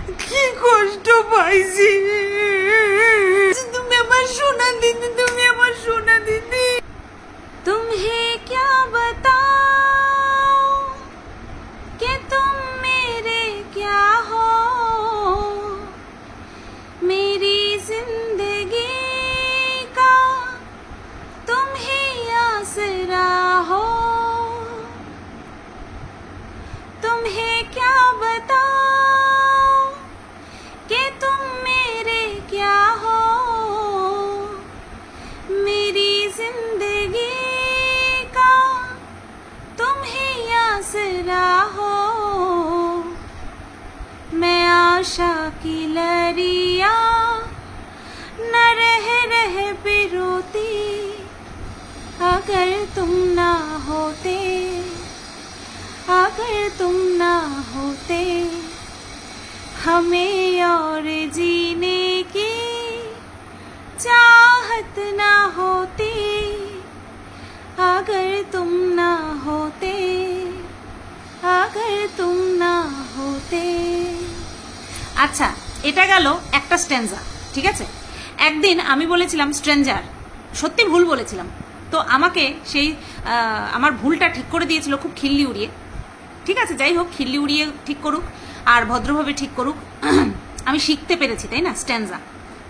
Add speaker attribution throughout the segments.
Speaker 1: কি কষ্ট পাইছি। তুমি আমার সোনা দিদি, তুমি আমার সোনা দিদি।
Speaker 2: तुम्हें क्या बताऊं कि तुम मेरे क्या हो, मेरी जिंदगी का तुम ही आसरा हो। तुम्हें क्या बताऊं कि तुम मेरे क्या हो, मेरी जिंदगी का तुम ही आसरा हो। मैं आशा की लरिया न रह रह पे रोती, अगर तुम ना होते, अगर तुम ना होते, हमें और जीने की चाहत ना होती, अगर तुम ना होते, अगर तुम ना होते। আচ্ছা, এটা গেল একটা স্ট্যান্জা, ঠিক আছে। একদিন আমি বলেছিলাম স্ট্রেঞ্জার, সত্যি ভুল বলেছিলাম। তো আমাকে সেই আমার ভুলটা ঠিক করে দিয়েছিল খুব খিল্লি উড়িয়ে। ঠিক আছে, যাই হোক, খিল্লি উড়িয়ে ঠিক করুক আর ভদ্রভাবে ঠিক করুক, আমি শিখতে পেরেছি, তাই না, স্ট্যান্জা।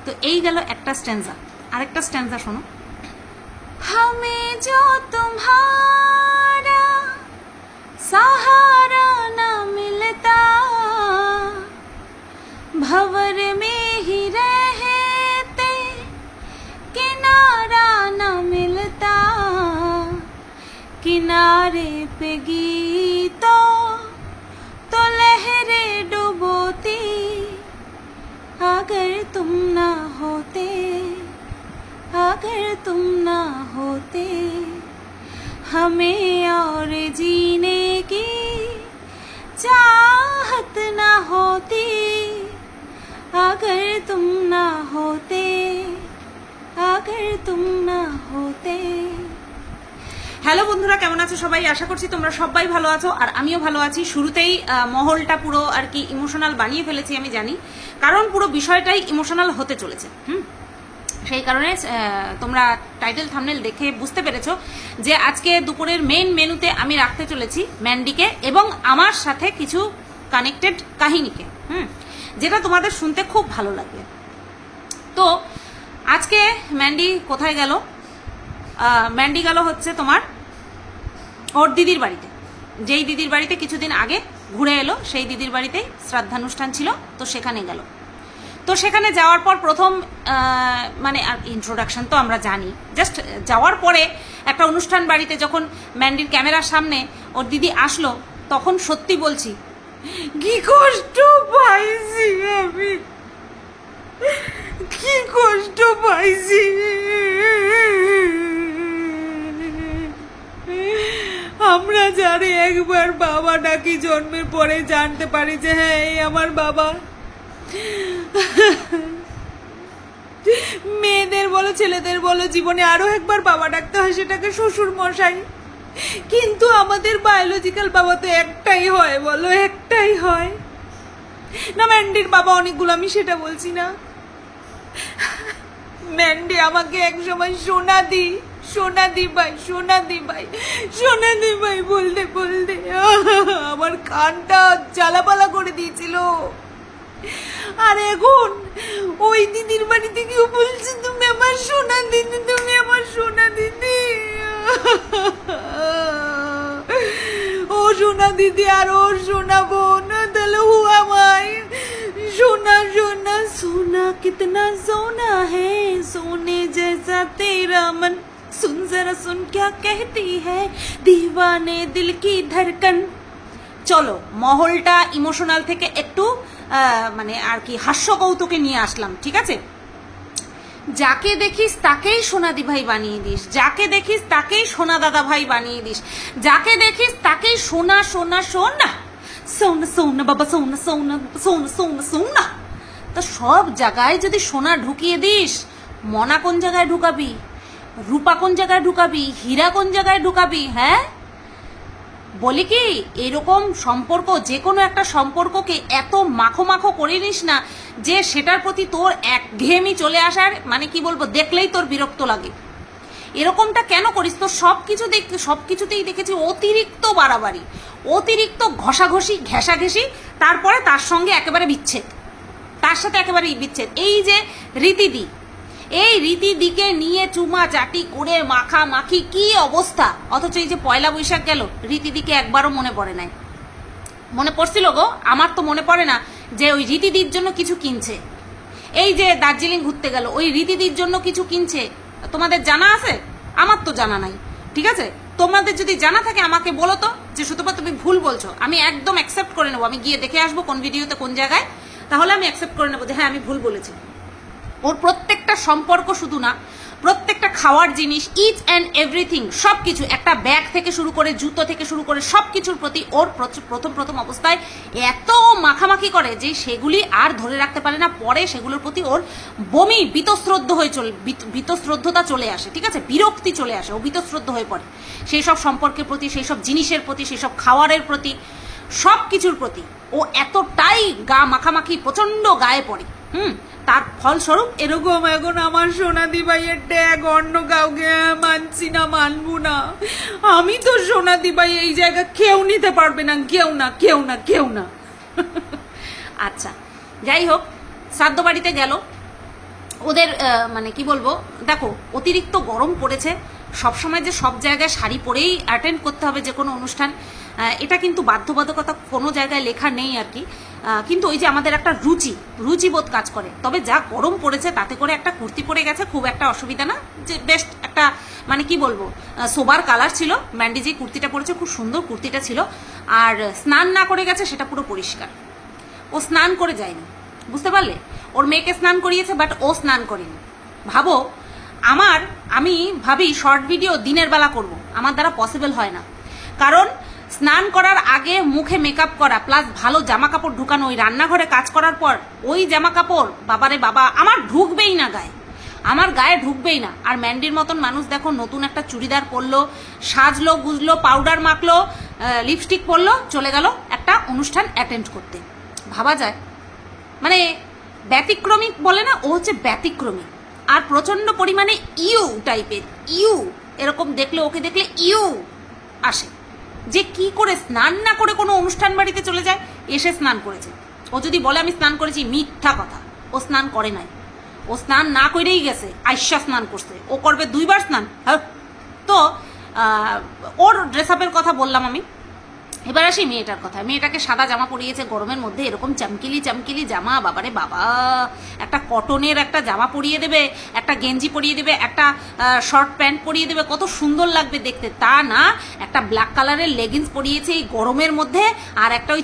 Speaker 2: তো এই গেল একটা স্ট্যান্জা। আরেকটা স্ট্যান্জা শোনো। हमें जो तुम्हारा सहारा न मिलता, भंवर में ही रहते किनारा न मिलता, किनारे पे गीतों तो लहरें डुबोती, अगर तुम ना होते, अगर तुम ना होते, हमें और जीने की चाहत ना होती, अगर तुम ना होते, अगर तुम ना होते। হ্যালো বন্ধুরা, কেমন আছো সবাই? আশা করছি তোমরা সবাই ভালো আছো আর আমিও ভালো আছি। শুরুতেই মহলটা পুরো আর কি ইমোশনাল বানিয়ে ফেলেছি, আমি জানি, কারণ পুরো বিষয়টাই ইমোশনাল হতে চলেছে। সেই কারণে তোমরা টাইটেল থাম্বনেল দেখে বুঝতে পেরেছো যে আজকে দুপুরের মেইন মেনুতে আমি রাখতে চলেছি ম্যান্ডিকে এবং আমার সাথে কিছু কানেক্টেড কাহিনীকে, যেটা তোমাদের শুনতে খুব ভালো লাগবে। তো আজকে ম্যান্ডি কোথায় গেল? ম্যান্ডি গেল হচ্ছে তোমার ওর দিদির বাড়িতে, যেই দিদির বাড়িতে কিছুদিন আগে ঘুরে এলো, সেই দিদির বাড়িতেই শ্রাদ্ধানুষ্ঠান ছিল, তো সেখানে গেল। তো সেখানে যাওয়ার পর প্রথম মানে আর ইন্ট্রোডাকশন তো আমরা জানি, জাস্ট যাওয়ার পরে একটা অনুষ্ঠান বাড়িতে যখন ম্যান্ডির ক্যামেরার সামনে ওর দিদি আসলো, তখন সত্যি বলছি
Speaker 1: কি কষ্ট পাইছি আমি, কি কষ্ট পাইছি। আমরা যারে একবার বাবা ডাকি জন্মের পরে জানতে পারি যে হ্যাঁ এই আমার বাবা, মেয়েদের বলো ছেলেদের বলো জীবনে আরো একবার বাবা ডাকতে হয়, সেটাকে শ্বশুর মশাই। কিন্তু আমাদের বায়োলজিক্যাল বাবা তো একটাই হয়, বলো একটাই হয় না। ম্যান্ডির বাবা অনেকগুলো, আমি সেটা বলছি না। ম্যান্ডি আমাকে একসময় সোনাদি, সোনাদি ভাই, সোনাদি ভাই, সোনাদি ভাই বলতে বলতে আমার কানটা জ্বালাপালা করে দিয়েছিল। আর এখন ওই দিদির বাড়িতে গিয়ে বলছে তুমি আমার সোনা দিদি, তুমি আমার সোনা দিদি। ও সোনা দিদি আর ওর সোনা বোন, তাহলে হুয়া মাই সোনা সোনা সোনা कितना सोना है, सोने जैसा तेरा मन, सुन जरा सुन क्या कहती है दीवाने दिल की धड़कन।
Speaker 2: চলো মহলটা ইমোশনাল থেকে একটু মানে আর কি হাস্য কৌতুকে নিয়ে আসলাম, ঠিক আছে। যাকে দেখিস তাকেই সোনাদি ভাই বানিয়ে দিস, যাকে দেখিস তাকেই সোনা দাদা ভাই বানিয়ে দিস, যাকে দেখিস তাকেই সোনা সোনা সোনা সোনা সোনা বাবা সোনা সোনা সোনা সোনা সোনা। তো সব জায়গায় যদি সোনা ঢুকিয়ে দিস, মনা কোন জায়গায় ঢুকাবি, রূপা কোন জায়গায় ঢুকাবি, হীরা কোন জায়গায় ঢুকাবি? হ্যাঁ, বলি কি এরকম সম্পর্ক, যে কোনো একটা সম্পর্ককে এত মাখো মাখো করে নিস না যে সেটার প্রতি তোর একঘেয়েমি চলে আসার, মানে কি বলবো, দেখলেই তোর বিরক্ত লাগে। এরকমটা কেন করিস? তো সবকিছুতেই দেখেছি অতিরিক্ত বাড়াবাড়ি, অতিরিক্ত ঘষাঘষি, ঘেঁষাঘেঁষি, তারপরে তার সঙ্গে একেবারে বিচ্ছেদ, তার সাথে একেবারে বিচ্ছেদ। এই যে রীতিদি, এই রীতিদিকে নিয়ে চুমা চাটি করে মাখামাখি কি অবস্থা, অথচ এই যে পয়লা বৈশাখ গেল রীতিদিকে একবারও মনে পড়ে নাই। মনে পড়ছিল গো, আমার তো মনে পড়ে না যে ওই রীতিদির জন্য কিছু কিনছে। এই যে দার্জিলিং ঘুরতে গেল ওই রীতিদির জন্য কিছু কিনছে, তোমাদের জানা আছে? আমার তো জানা নাই। ঠিক আছে, তোমাদের যদি জানা থাকে আমাকে বলো তো, যে সুতপা তুমি ভুল বলছো। আমি একদম অ্যাকসেপ্ট করে নেবো, আমি গিয়ে দেখে আসবো কোন ভিডিওতে কোন জায়গায়, তাহলে আমি অ্যাকসেপ্ট করে নেবো যে হ্যাঁ আমি ভুল বলেছি। ওর প্রত্যেকটা সম্পর্ক শুধু না, প্রত্যেকটা খাওয়ার জিনিস, ইচ অ্যান্ড এভরিথিং, সবকিছু, একটা ব্যাগ থেকে শুরু করে জুতো থেকে শুরু করে সবকিছুর প্রতি ওর প্রথম অবস্থায় এত মাখামাখি করে যে সেগুলি আর ধরে রাখতে পারে না। পরে সেগুলোর প্রতি ওর বমি, বীতশ্রদ্ধতা চলে আসে। ঠিক আছে, বিরক্তি চলে আসে, ও বীতশ্রদ্ধ হয়ে পড়ে সেই সব সম্পর্কের প্রতি, সেই সব জিনিসের প্রতি, সেই সব খাওয়ারের প্রতি, সব কিছুর প্রতি ও এতটাই গা মাখামাখি প্রচন্ড গায়ে পড়ে। তার ফলস্বরূপ
Speaker 1: এরকম এখন আমার সোনাদি ভাইয়ের ট্যাগ অন্য কাউকে মানছি না, মানবো না। আমি তো সোনাদি ভাই এই জায়গা কেউ নিতে পারবে না, কেউ না।
Speaker 2: আচ্ছা, যাই হোক, শ্রাদ্ধ বাড়িতে গেল ওদের, মানে কি বলবো, দেখো অতিরিক্ত গরম পড়েছে, সবসময় যে সব জায়গায় শাড়ি পরেই অ্যাটেন্ড করতে হবে যে কোনো অনুষ্ঠান, এটা কিন্তু বাধ্যবাধকতা কোনো জায়গায় লেখা নেই আর কি। কিন্তু ওই যে আমাদের একটা রুচিবোধ কাজ করে। তবে যা গরম পড়েছে তাতে করে একটা কুর্তি পরে গেছে, খুব একটা অসুবিধা না, যে বেস্ট একটা, মানে কি বলবো, সোবার কালার ছিল। ম্যান্ডি যে কুর্তিটা পরেছে খুব সুন্দর কুর্তিটা ছিল। আর স্নান না করে গেছে সেটা পুরো পরিষ্কার, ও স্নান করে যায়নি, বুঝতে পারলে? ওর মেয়েকে স্নান করিয়েছে, বাট ও স্নান করেনি। ভাবো, আমি ভাবি শর্ট ভিডিও দিনের বেলা করব, আমার দ্বারা পসিবল হয় না। কারণ স্নান করার আগে মুখে মেকআপ করা প্লাস ভালো জামা কাপড় ঢুকানো, ওই রান্নাঘরে কাজ করার পর ওই জামা কাপড় বাবারে বাবা আমার ঢুকবেই না গায়ে, আমার গায়ে ঢুকবেই না। আর ম্যান্ডির মতন মানুষ দেখো নতুন একটা চুড়িদার পরলো, সাজলো গুজলো, পাউডার মাখলো, লিপস্টিক পরলো, চলে গেল একটা অনুষ্ঠান অ্যাটেন্ড করতে। ভাবা যায়, মানে ব্যতিক্রমিক বলে না, ও হচ্ছে ব্যতিক্রমিক। আর প্রচন্ড পরিমাণে ইউ টাইপের, এরকম দেখলে, ওকে দেখলে ইউ আসে, যে কি করে স্নান না করে কোনো অনুষ্ঠান বাড়িতে চলে যায়। এসে স্নান করেছে, ও যদি বলে আমি স্নান করেছি, মিথ্যা কথা, ও স্নান করে নাই, ও স্নান না করেই গেছে, আয়শা স্নান করছে, ও করবে 2 বার স্নান। তো ওর ড্রেস আপের কথা বললাম আমি, এবার আসি মেয়েটার কথা। মেয়েটাকে সাদা জামা পরিয়েছে গরমের মধ্যে, এরকম চামকিলি জামা, বাবারে বাবা, একটা কটনের একটা জামা পরিয়ে দেবে, একটা গেঞ্জি পরিয়ে দেবে, একটা শর্ট প্যান্ট পরিয়ে দেবে, কত সুন্দর লাগবে দেখতে। তা না, একটা ব্ল্যাক কালারের লেগিংস পরিয়েছে এই গরমের মধ্যে, আর একটা ওই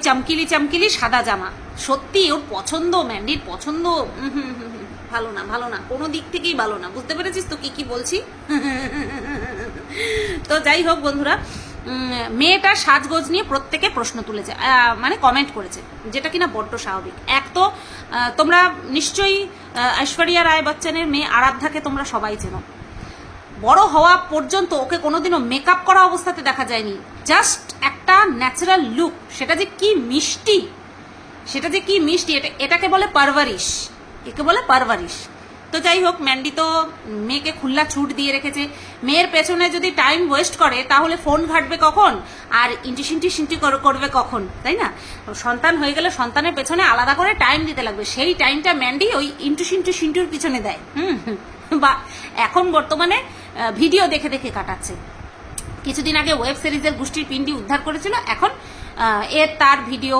Speaker 2: চামকিলি সাদা জামা। সত্যি ওর পছন্দ, ম্যান্ডির পছন্দ ভালো না, কোনো দিক থেকেই ভালো না। বুঝতে পেরেছিস তো কি বলছি? তো যাই হোক বন্ধুরা, মেয়েটার সাজগোজ নিয়ে প্রত্যেকে প্রশ্ন তুলেছে, মানে কমেন্ট করেছে, যেটা কিনা বড্ড স্বাভাবিক। এক তো তোমরা নিশ্চয়ই ঐশ্বরিয়া রায় বচ্চনের মেয়ে আরাধ্যাকে তোমরা সবাই চেনো। বড় হওয়া পর্যন্ত ওকে কোনোদিনও মেকআপ করা অবস্থাতে দেখা যায়নি, জাস্ট একটা ন্যাচারাল লুক। সেটা যে কি মিষ্টি, এটাকে বলে পারভারিশ, একে বলে পারভারিশ। তো যাই হোক, ম্যান্ডি তো মেয়েকে খুল্লা ছুট দিয়ে রেখেছে। মেয়ের পেছনে যদি টাইম ওয়েস্ট করে তাহলে ফোন ঘাটবে কখন আর ইন্টি করবে কখন, তাই না? সন্তান হয়ে গেলে সন্তানের পেছনে আলাদা করে টাইম দিতে লাগবে, সেই টাইমটা ম্যান্ডি ওই ইন্টুর পিছনে দেয়। বা এখন বর্তমানে ভিডিও দেখে দেখে কাটাচ্ছে। কিছুদিন আগে ওয়েব সিরিজের গোষ্ঠীর পিন্ডি উদ্ধার করেছিল, এখন তার ভিডিও,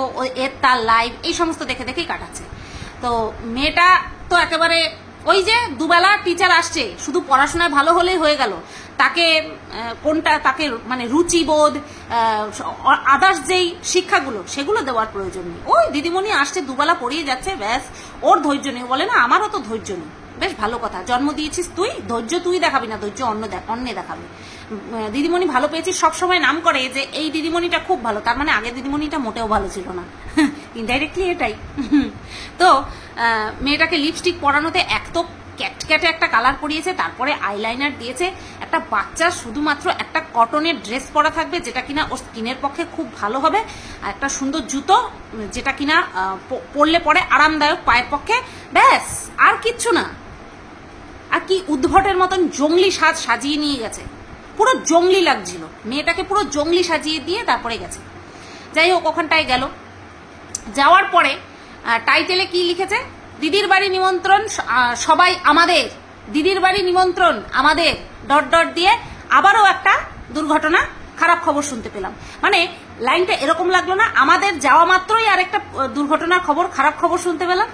Speaker 2: তার লাইভ, এই সমস্ত দেখে দেখেই কাটাচ্ছে। তো মেয়েটা তো একেবারে ওই যে দুবেলা টিচার আসছে, শুধু পড়াশোনায় ভালো হলেই হয়ে গেল, তাকে মানে রুচিবোধ, আদার্স যেই শিক্ষাগুলো সেগুলো দেওয়ার প্রয়োজন নেই। ওই দিদিমণি আসছে, দুবেলা পড়িয়ে যাচ্ছে, ব্যাস, ওর ধৈর্য নেই। বলে না, আমারও তো ধৈর্য নেই। বেশ ভালো কথা, জন্ম দিয়েছিস তুই, ধৈর্য তুই দেখাবি না, ধৈর্য অন্যে দেখাবি। দিদিমণি ভালো পেয়েছিস, সবসময় নাম করে যে এই দিদিমণিটা খুব ভালো, তার মানে আগের দিদিমণিটা মোটেও ভালো ছিল না, ইনডাইরেক্টলি এটাই। তো মেয়েটাকে লিপস্টিক পরানোতে এক তো ক্যাটক্যাটে একটা কালার পরিয়েছে, তারপরে আইলাইনার দিয়েছে। একটা বাচ্চার শুধুমাত্র একটা কটনের ড্রেস পরা থাকবে, যেটা কিনা ওর স্কিনের পক্ষে খুব ভালো হবে, আর একটা সুন্দর জুতো যেটা কিনা পরলে পরে আরামদায়ক পায়ের পক্ষে, ব্যাস আর কিচ্ছু না। আর কি উদ্ভটের মতন জঙ্গলি সাজিয়ে নিয়ে গেছে, পুরো জঙ্গলি লাগছিল মেয়েটাকে, পুরো জঙ্গলি সাজিয়ে দিয়ে তারপরে গেছে। যাই হোক, ওখানটায় গেল, যাওয়ার পরে টাইটেলে কি লিখেছে, দিদির বাড়ি নিমন্ত্রণ সবাই আমাদের, দিদির বাড়ি নিমন্ত্রণ আমাদের ডট ডট দিয়ে আবারও একটা দুর্ঘটনা, খারাপ খবর শুনতে পেলাম। মানে লাইনটা এরকম লাগলো না, আমাদের যাওয়া মাত্রই আরেকটা দুর্ঘটনার খবর, খারাপ খবর শুনতে পেলাম।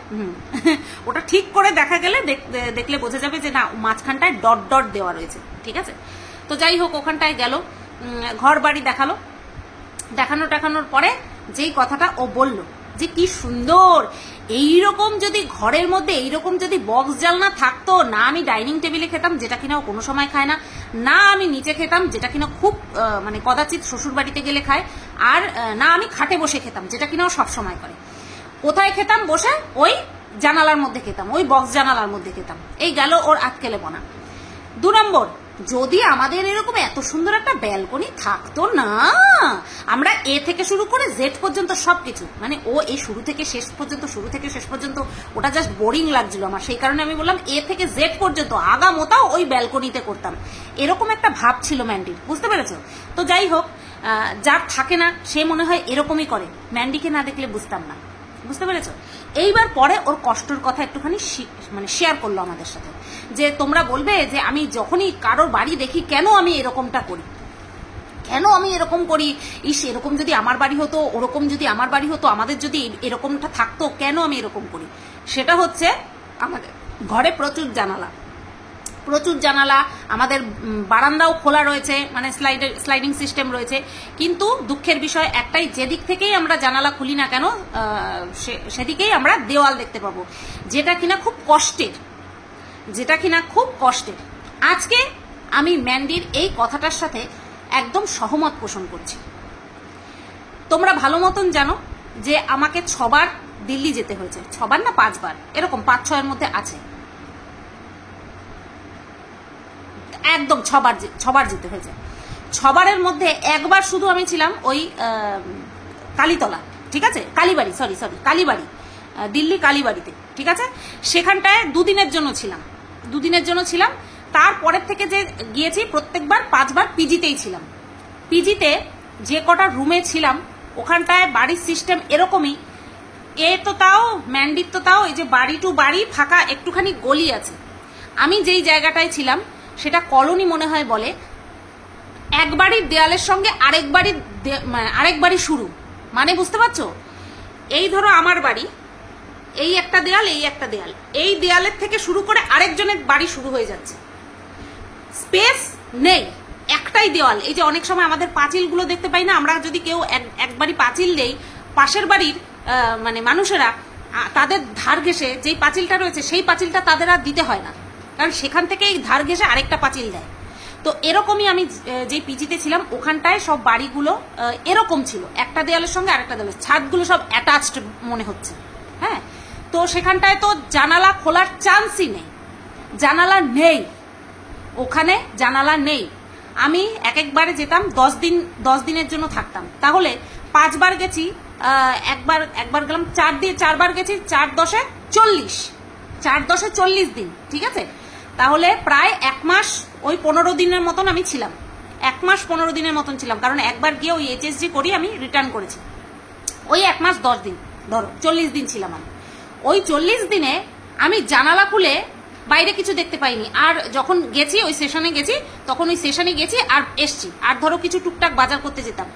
Speaker 2: ওটা ঠিক করে দেখা গেলে দেখলে বোঝা যাবে যে না, মাঝখানটায় ডট ডট দেওয়া রয়েছে, ঠিক আছে। তো যাই হোক, ওখানটায় গেল, ঘর বাড়ি দেখানোর পরে যেই কথাটা ও বলল যে কি সুন্দর, এইরকম যদি ঘরের মধ্যে এইরকম যদি বক্স জানলা থাকতো, না আমি ডাইনিং টেবিলে খেতাম, যেটা কিনা ও কোনো সময় খায় না, না আমি নিচে খেতাম, যেটা কিনা খুব মানে কদাচিৎ শ্বশুর বাড়িতে গেলে খায়, আর না আমি খাটে বসে খেতাম, যেটা কিনা ও সবসময় করে। কোথায় খেতাম? বসে ওই জানালার মধ্যে খেতাম, ওই বক্স জানালার মধ্যে খেতাম। এই গেল ওর আটকেলে বনা। 2 নম্বর, যদি আমাদের এরকম এত সুন্দর একটা ব্যালকনি থাকতো না, আমরা এ থেকে শুরু করে জেড পর্যন্ত সবকিছু, মানে ও এই শুরু থেকে শেষ পর্যন্ত ওটা জাস্ট বোরিং লাগছিল আমার, সেই কারণে আমি বললাম এ থেকে জেড পর্যন্ত আগা মোতাও ওই ব্যালকনিতে করতাম, এরকম একটা ভাব ছিল ম্যান্ডির, বুঝতে পেরেছো? তো যাই হোক, যার থাকে না সে মনে হয় এরকমই করে, ম্যান্ডিকে না দেখলে বুঝতাম না, বুঝতে পেরেছো? এইবার পরে ওর কষ্টের কথা একটুখানি মানে শেয়ার করলো আমাদের সাথে, যে তোমরা বলবে যে আমি যখনই কারোর বাড়ি দেখি কেন আমি এরকমটা করি, কেন আমি এরকম করি, ইস এরকম যদি আমার বাড়ি হতো, ওরকম যদি আমার বাড়ি হতো, আমাদের যদি এরকমটা থাকতো, কেন আমি এরকম করি। সেটা হচ্ছে আমাদের ঘরে প্রচুর জানালা, আমাদের বারান্দাও খোলা রয়েছে, মানে স্লাইডিং সিস্টেম রয়েছে, কিন্তু দুঃখের বিষয় একটাই, যেদিক থেকেই আমরা জানালা খুলি না কেন সেদিকেই আমরা দেওয়াল দেখতে পাবো, যেটা কিনা খুব কষ্টের। আজকে আমি ম্যান্ডির এই কথাটার সাথে একদম সহমত পোষণ করছি। তোমরা ভালো মতন জানো যে আমাকে 6 বার দিল্লি যেতে হয়েছে, 6 বার না 5 বার, এরকম 5-6 মধ্যে আছে, একদম 6 বার যেতে হয়েছে। 6 বারের মধ্যে একবার শুধু আমি ছিলাম ওই কালীতলা, ঠিক আছে, কালীবাড়ি, কালীবাড়ি, দিল্লি কালীবাড়িতে, ঠিক আছে, সেখানটায় 2 দিনের জন্য ছিলাম। তারপরের থেকে যে গিয়েছি প্রত্যেকবার 5 বার পিজিতেই ছিলাম। পিজিতে যে কটা রুমে ছিলাম ওখানটায় বাড়ির সিস্টেম এরকমই, তো তাও ম্যান্ডির তো তাও এই যে বাড়ি টু বাড়ি ফাঁকা একটুখানি গলি আছে। আমি যেই জায়গাটায় ছিলাম সেটা কলোনি মনে হয় বলে, এক বাড়ির দেয়ালের সঙ্গে আরেক বাড়ি শুরু, মানে বুঝতে পারছো? এই ধরো আমার বাড়ি, এই একটা দেয়াল, এই দেয়ালের থেকে শুরু করে আরেকজনের বাড়ি শুরু হয়ে যাচ্ছে, স্পেস নেই, একটাই দেওয়াল। এই যে অনেক সময় আমাদের পাঁচিলগুলো দেখতে পাই না, আমরা যদি কেউ একবারই পাঁচিল দেই, পাশের বাড়ির মানে মানুষেরা তাদের ধার ঘেঁষে যেই পাঁচিলটা রয়েছে সেই পাঁচিলটা তাদের আর দিতে হয় না, কারণ সেখান থেকেই ধার ঘেঁষে আরেকটা পাঁচিল দেয়। তো এরকমই আমি যে পিজিতে ছিলাম ওখানটায় সব বাড়িগুলো এরকম ছিল, একটা দেয়ালের সঙ্গে আরেকটা দেয়ালের, ছাদগুলো সব অ্যাটাচড মনে হচ্ছে। হ্যাঁ, তো সেখানটায় তো জানালা খোলার চান্সই নেই, ওখানে জানালা নেই। আমি একবারে যেতাম 10 দিনের জন্য থাকতাম, তাহলে 5 বার গেছি, একবার গেলাম 4 বার গেছি, 4 10 40 দিন, ঠিক আছে, তাহলে প্রায় 1 মাস ওই 15 দিনের মতন আমি ছিলাম, 1 মাস 15 দিনের মতন ছিলাম, কারণ একবার গিয়ে ওই এইচএসজি করি আমি রিটার্ন করেছি, ওই 1 মাস 10 দিন, ধরো 40 দিন ছিলাম আমি। ওই 40 দিনে আমি জানালা খুলে বাইরে কিছু দেখতে পাইনি, আর যখন গেছি ওই সেশনে গেছি তখন ওই সেশনে গেছি আর এসছি, আর ধরো কিছু টুকটাক বাজার করতে যেতাম।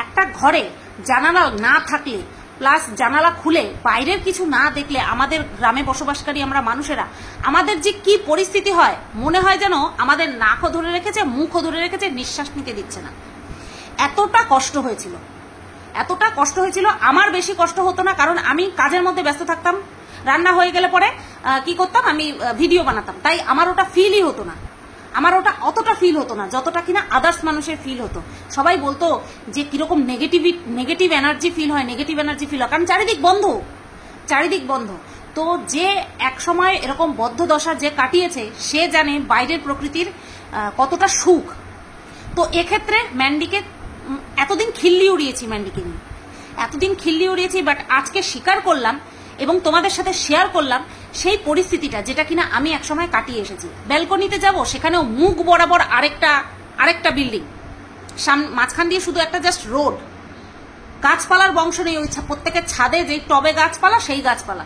Speaker 2: একটা ঘরে জানালা না থাকলে প্লাস জানালা খুলে বাইরের কিছু না দেখলে আমাদের গ্রামে বসবাসকারী আমরা মানুষেরা আমাদের যে কি পরিস্থিতি হয়, মনে হয় যেন আমাদের নাকও ধরে রেখেছে, মুখও ধরে রেখেছে, নিঃশ্বাস নিতে দিচ্ছে না। এতটা কষ্ট হয়েছিল। আমার বেশি কষ্ট হতো না, কারণ আমি কাজের মধ্যে ব্যস্ত থাকতাম, রান্না হয়ে গেলে পরে কি করতাম, আমি ভিডিও বানাতাম, তাই আমার ওটা ফিলই হতো না, অতটা ফিল হতো না যতটা কিনা আদার্স মানুষের ফিল হতো। সবাই বলতো যে কিরকম নেগেটিভ এনার্জি ফিল হয়, কারণ চারিদিক বন্ধ। তো যে এক সময় এরকম বদ্ধ দশা যে কাটিয়েছে সে জানে বাইরের প্রকৃতির কতটা সুখ। তো এক্ষেত্রে ম্যান্ডিকে এতদিন খিল্লি উড়িয়েছি, ম্যান্ডিকে নিয়ে এতদিন খিল্লি উড়িয়েছি, বাট আজকে স্বীকার করলাম এবং তোমাদের সাথে শেয়ার করলাম সেই পরিস্থিতিটা যেটা কিনা আমি একসময় কাটিয়ে এসেছি। ব্যালকনিতে যাব, সেখানেও মুখ বরাবর আরেকটা বিল্ডিং, মাঝখান দিয়ে শুধু একটা জাস্ট রোড, গাছপালার বংশ নেই, ওই প্রত্যেকের ছাদে যেই টবে গাছপালা সেই গাছপালা।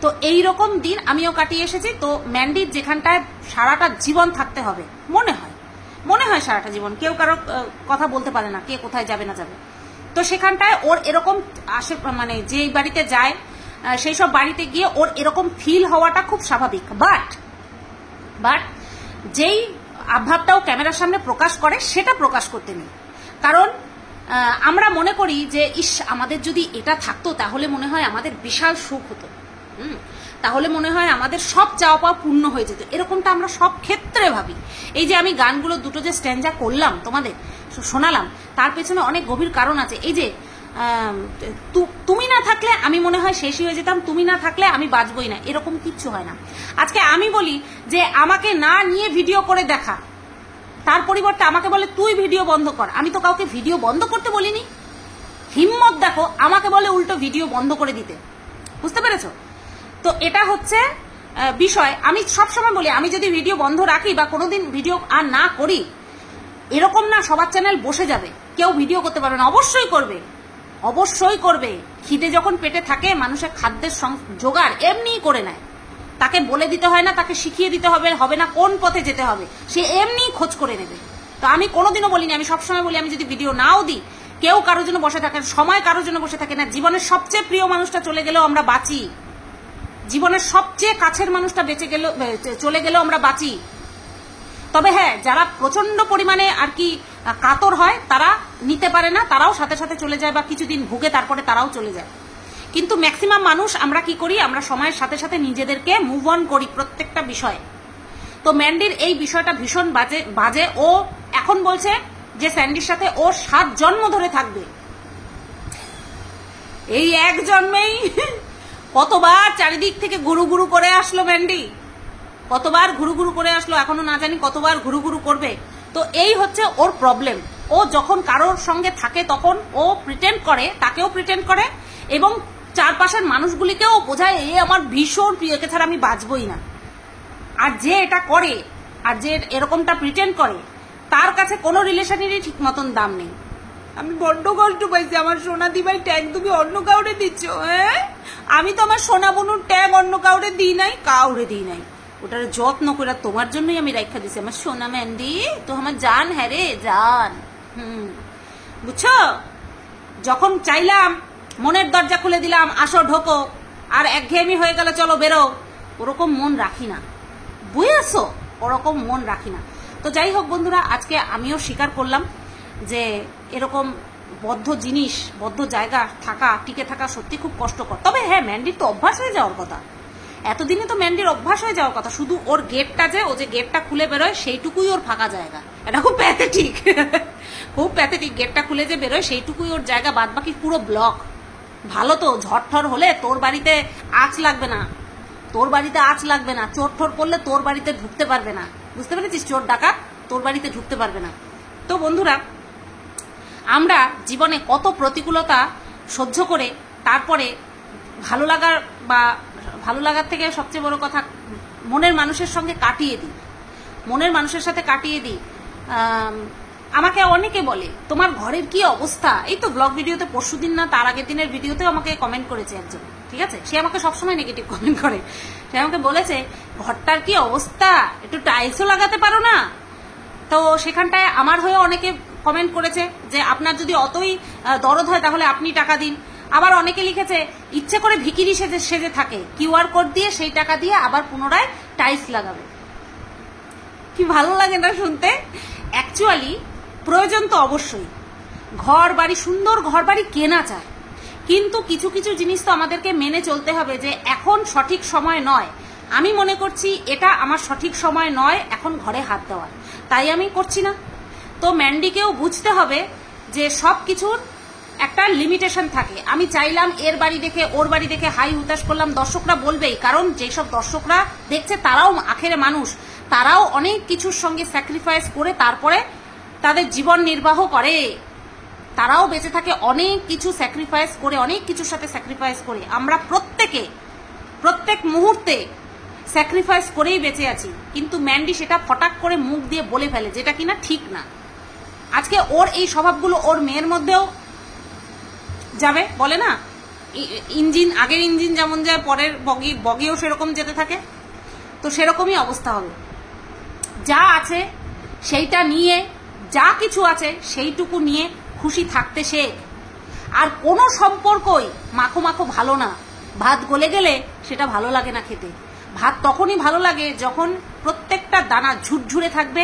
Speaker 2: তো এইরকম দিন আমিও কাটিয়ে এসেছি। তো ম্যান্ডির যেখানটায় সারাটা জীবন থাকতে হবে মনে হয় সারাটা জীবন, কেউ কারো কথা বলতে পারে না কে কোথায় যাবে না যাবে, তো সেখানটায় ওর এরকম মানে যেই বাড়িতে যায় সেই সব বাড়িতে গিয়ে ওর এরকম ফিল হওয়াটা খুব স্বাভাবিক। বাট যেই আভাবটাও ক্যামেরার সামনে প্রকাশ করে সেটা প্রকাশ করতে নেই। কারণ আমরা মনে করি যে আমাদের যদি এটা থাকতো তাহলে মনে হয় আমাদের বিশাল সুখ হতো, তাহলে মনে হয় আমাদের সব চাওয়া পাওয়া পূর্ণ হয়ে যেত, এরকমটা আমরা সব ক্ষেত্রে ভাবি। এই যে আমি গানগুলো দুটো যে স্ট্যান্জা করলাম তোমাদের শোনালাম, তার পেছনে অনেক গভীর কারণ আছে। এই যে তুমি না থাকলে আমি মনে হয় শেষই হয়ে যেতাম, তুমি না থাকলে আমি বাঁচবই না, এরকম কিচ্ছু হয় না। আজকে আমি বলি যে আমাকে না নিয়ে ভিডিও করে দেখা, তার পরিবর্তে আমাকে বলে তুই ভিডিও বন্ধ কর, আমি তো কাউকে ভিডিও বন্ধ করতে বলিনি। হিম্মত দেখো, আমাকে বলে উল্টো ভিডিও বন্ধ করে দিতে, বুঝতে পেরেছো? তো এটা হচ্ছে বিষয়। আমি সবসময় বলি আমি যদি ভিডিও বন্ধ রাখি বা কোনোদিন ভিডিও আর না করি, এরকম না সবার চ্যানেল বসে যাবে, কেউ ভিডিও করতে পারবে না। অবশ্যই করবে। খিদে যখন পেটে থাকে মানুষের খাদ্যের জোগাড় এমনিই করে নেয়, তাকে বলে দিতে হয় না, তাকে শিখিয়ে দিতে হবে না কোন পথে যেতে হবে, সে এমনিই খোঁজ করে নেবে। তো আমি কোনোদিনও বলিনি, আমি সবসময় বলি আমি যদি ভিডিও নাও দিই, কেউ কারোর জন্য বসে থাকে, সময় কারোর জন্য বসে থাকে না। জীবনের সবচেয়ে প্রিয় মানুষটা চলে গেলেও আমরা বাঁচি, জীবনের সবচেয়ে কাছের মানুষটা চলে গেলেও আমরা বাঁচি। তবে হ্যাঁ, যারা প্রচন্ড পরিমাণে আর কি কাতর হয় তারা নিতে পারে না, তারাও সাথে সাথে চলে যায় বা কিছুদিন ভুগে তারপরে তারাও চলে যায়। কিন্তু ম্যাক্সিমাম মানুষ আমরা কি করি, আমরা সময়ের সাথে সাথে নিজেদেরকে মুভ অন করি প্রত্যেকটা বিষয়ে। তো ম্যান্ডির এই বিষয়টা ভীষণ বাজে। ও এখন বলছে যে স্যান্ডির সাথে ও 7 জন্ম ধরে থাকবে। এই এক জন্মেই কতবার চারিদিক থেকে ঘুরু করে আসলো ম্যান্ডি, কতবার ঘুরু করে আসলো, এখনো না জানি কতবার ঘুরু করবে। তো এই হচ্ছে ওর প্রবলেম। ও যখন কারোর সঙ্গে থাকে তখন ও প্রিটেন্ড করে, তাকেও প্রিটেন্ড করে এবং চারপাশের মানুষগুলিকেও বোঝায় এ আমার ভীষণ প্রিয়, একে ছাড়া আমি বাঁচবই না। আর যে এটা করে আর যে এরকমটা প্রিটেন্ড করে তার কাছে কোনো রিলেশনেরই ঠিক মতন দাম নেই।
Speaker 1: আমি বড্ড কষ্ট পাইছি, আমার সোনা দিভাই ট্যাগ তুমি অন্য কাউরে দিচ্ছ। হ্যাঁ, আমি তো আমার সোনা বনুর ট্যাগ অন্য কাউরে দিই নাই, ওটার যত্ন করে তোমার জন্যই আমি রাখা দিছি। আমার সোনা ম্যান্ডি তো আমার জান, হ্যাঁ রে জান। বুঝছো, যখন চাইলাম মনের দরজা খুলে দিলাম, আসো ঢোকো, আর একঘেয়েমি হয়ে গেল চলো বেরো, ওরকম মন রাখি না, বুঝেছো? ওরকম মন রাখি না। তো যাই হোক বন্ধুরা, আজকে আমিও স্বীকার করলাম যে এরকম বদ্ধ জিনিস, বদ্ধ জায়গা টিকে থাকা সত্যি খুব কষ্টকর। তবে হ্যাঁ, ম্যান্ডির তো অভ্যাস হয়ে যাওয়ার কথা, এতদিনে তো ম্যান্ডির অভ্যাস হয়ে যাওয়ার কথা। শুধু ওর গেটটা ও যে গেটটা খুলে বেরোয় সেইটুকুই ওর ফাঁকা জায়গা, এটা খুব প্যাথেটিক খুব প্যাথেটিক। গেটটা খুলে যে বেরোয় সেইটুকুই ওর জায়গা, বাদ বাকি পুরো ব্লক। ভালো তো, ঝড় হলে তোর বাড়িতে আঁচ লাগবে না, চোর ঠোর পড়লে তোর বাড়িতে ঢুকতে পারবে না, বুঝতে পেরেছিস? চোর ডাকাত তোর বাড়িতে ঢুকতে পারবে না। তো বন্ধুরা, আমরা জীবনে কত প্রতিকূলতা সহ্য করে তারপরে ভালো লাগার থেকে সবচেয়ে বড় কথা মনের মানুষের সাথে কাটিয়ে দিই। আমাকে অনেকে বলে তোমার ঘরের কি অবস্থা। এই তো ব্লগ ভিডিওতে পরশুদিন না তার আগের দিনের ভিডিওতেও আমাকে কমেন্ট করেছে একজন, ঠিক আছে? সে আমাকে সবসময় নেগেটিভ কমেন্ট করে। সে আমাকে বলেছে ঘরটার কি অবস্থা, একটু টাইলসও লাগাতে পারো না। তো সেখানটায় আমার হয়ে অনেকে কমেন্ট করেছে যে আপনার যদি অতই দরদ হয় তাহলে আপনি টাকা দিন। আবার অনেকে লিখেছে ইচ্ছে করে ভিখিরি সেজে থাকে, কিউআর কোড দিয়ে সেই টাকা দিয়ে আবার পুনরায় টাইলস লাগাবে। কি ভালো লাগে না শুনতে? অ্যাকচুয়ালি প্রয়োজন তো অবশ্যই, সুন্দর ঘর বাড়ি কেনা চায়, কিন্তু কিছু কিছু জিনিস তো আমাদেরকে মেনে চলতে হবে যে এখন সঠিক সময় নয়। আমি মনে করছি এটা আমার সঠিক সময় নয় এখন ঘরে হাত দেওয়ার, তাই আমি করছি না। তো ম্যান্ডিকেও বুঝতে হবে যে সব কিছুর
Speaker 2: একটা লিমিটেশন থাকে। আমি চাইলাম এর বাড়ি দেখে ওর বাড়ি দেখে হাই হুতাশ করলাম, দর্শকরা বলবেই, কারণ যেসব দর্শকরা দেখছে তারাও আখেরে মানুষ, তারাও অনেক কিছুর সঙ্গে স্যাক্রিফাইস করে তারপরে তাদের জীবন নির্বাহ করে, তারাও বেঁচে থাকে অনেক কিছু স্যাক্রিফাইস করে, অনেক কিছুর সাথে স্যাক্রিফাইস করে। আমরা প্রত্যেক মুহূর্তে স্যাক্রিফাইস করেই বেঁচে আছি, কিন্তু ম্যান্ডি সেটা ফটাক করে মুখ দিয়ে বলে ফেলে, যেটা কিনা ঠিক না। আজকে ওর এই স্বভাবগুলো ওর মেয়ের মধ্যেও যাবে, বলে না ইঞ্জিন, আগের ইঞ্জিন যেমন যায় পরের বগিও সেরকম যেতে থাকে, তো সেরকমই অবস্থা হবে। যা আছে সেইটা নিয়ে, যা কিছু আছে সেইটুকু নিয়ে খুশি থাকতে শেখ। আর কোনো সম্পর্কই মাখো মাখো ভালো না, ভাত গলে গেলে সেটা ভালো লাগে না খেতে। ভাত তখনই ভালো লাগে যখন প্রত্যেকটা দানা ঝুরঝুরে থাকবে,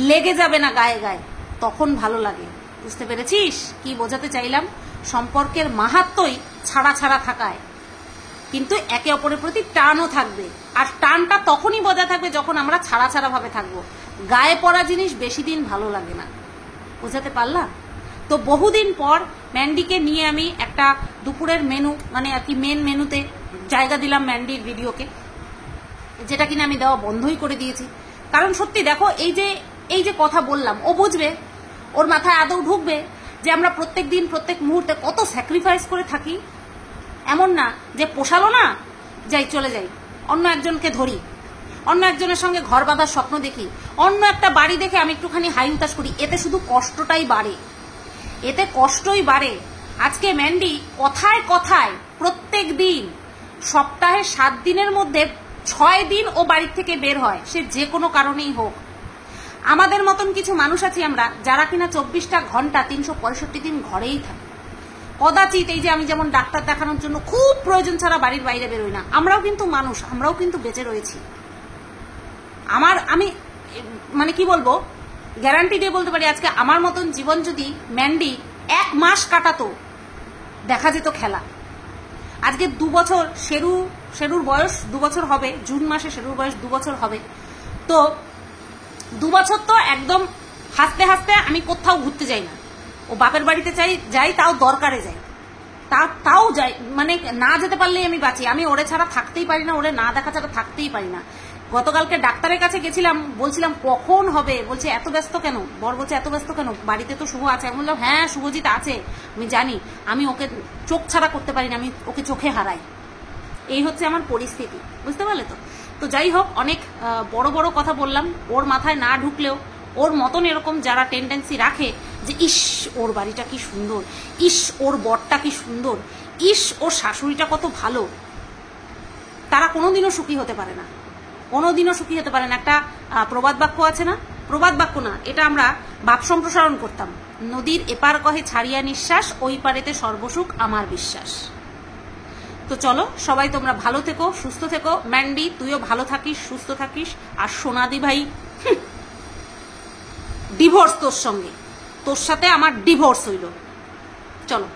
Speaker 2: লেগে যাবে না গায়ে গায়ে, তখন ভালো লাগে। বুঝতে পেরেছিস কি বোঝাতে চাইলাম? সম্পর্কের মাহাত্ম্যই ছাড়া ছাড়া থাকায়, কিন্তু একে অপরের প্রতি টানও থাকবে, আর টানটা তখনই বজায় থাকবে যখন আমরা ছাড়া ছাড়া ভাবে থাকবো। গায়ে পড়া জিনিস বেশি দিন ভালো লাগে না। বোঝাতে পারলাম? তো বহুদিন পর ম্যান্ডিকে নিয়ে আমি একটা দুপুরের মেনু, মানে আর কি মেন মেনুতে জায়গা দিলাম ম্যান্ডির ভিডিওকে, যেটা কিনা আমি দেওয়া বন্ধই করে দিয়েছি। কারণ সত্যি দেখো, এই যে কথা বললাম, ও বুঝবে, ওর মাথায় আদৌ ঢুকবে যে আমরা প্রত্যেক দিন প্রত্যেক মুহূর্তে কত স্যাক্রিফাইস করে থাকি। এমন না যে পোষালো না, যাই চলে যাই, অন্য একজনকে ধরি, অন্য একজনের সঙ্গে ঘর বাঁধার স্বপ্ন দেখি, অন্য একটা বাড়ি দেখে আমি একটুখানি হাই হুতাশ করি, এতে শুধু কষ্টটাই বাড়ে, এতে কষ্টই বাড়ে। আজকে ম্যান্ডি কথায় কথায় প্রত্যেক দিন, সপ্তাহে 7 দিনের মধ্যে 6 দিন ও বাড়ির থেকে বের হয়, সে যে কোনো কারণেই হোক। আমাদের মতন কিছু মানুষ আছি আমরা, যারা কিনা 24টা ঘন্টা 365 দিন ঘরেই থাকে। কদাচিৎ এই যে আমি যেমন ডাক্তার দেখানোর জন্য খুব প্রয়োজন ছাড়া বাড়ির বাইরে বেরোই না, আমরাও কিন্তু মানুষ, আমরাও কিন্তু বেঁচে রয়েছি। আমি মানে কি বলবো, গ্যারান্টি দিয়ে বলতে পারি, আজকে আমার মতন জীবন যদি ম্যান্ডি 1 মাস কাটাতো, দেখা যেত খেলা। আজকে 2 বছর, শেরুর বয়স 2 বছর হবে, জুন মাসে শেরুর বয়স 2 বছর হবে। তো 2 বছর তো একদম হাসতে হাসতে আমি কোথাও ঘুরতে যাই না, ও বাপের বাড়িতে যাই তাও দরকারে যাই, তাও যাই, মানে না যেতে পারলেই আমি বাঁচি। আমি ওরে ছাড়া থাকতেই পারি না, ওরে না দেখা ছাড়া থাকতেই পারি না। গতকালকে ডাক্তারের কাছে গেছিলাম, বলছিলাম কখন হবে, বলছে এত ব্যস্ত কেন, বর বলছে এত ব্যস্ত কেন, বাড়িতে তো শুভ আছে। আমি বললাম হ্যাঁ শুভজিৎ আছে, আমি জানি, আমি ওকে চোখ ছাড়া করতে পারি না, আমি ওকে চোখে হারাই। এই হচ্ছে আমার পরিস্থিতি, বুঝতে পারলে তো? তো যাই হোক, অনেক বড় বড় কথা বললাম, ওর মাথায় না ঢুকলেও ওর মতন এরকম যারা টেন্ডেন্সি রাখে যে ইস ওর বাড়িটা কি সুন্দর, ইস ওর বরটা কি সুন্দর, ইস ওর শাশুড়িটা কত ভালো, তারা কোনোদিনও সুখী হতে পারে না, কোনোদিনও সুখী হতে পারে না। একটা প্রবাদ বাক্য আছে না, প্রবাদ বাক্য না, এটা আমরা ভাব সম্প্রসারণ করতাম, নদীর এপার কহে ছাড়িয়া নিঃশ্বাস, ওই পারেতে সর্বসুখ আমার বিশ্বাস। তো চলো সবাই তোমরা ভালো থেকো, সুস্থ থেকো। ম্যান্ডি তুইও ভালো থাকিস, সুস্থ থাকিস। আর সোনাদি ভাই, ডিভোর্স তোর সঙ্গে, তোর সাথে আমার ডিভোর্স হইল। চলো।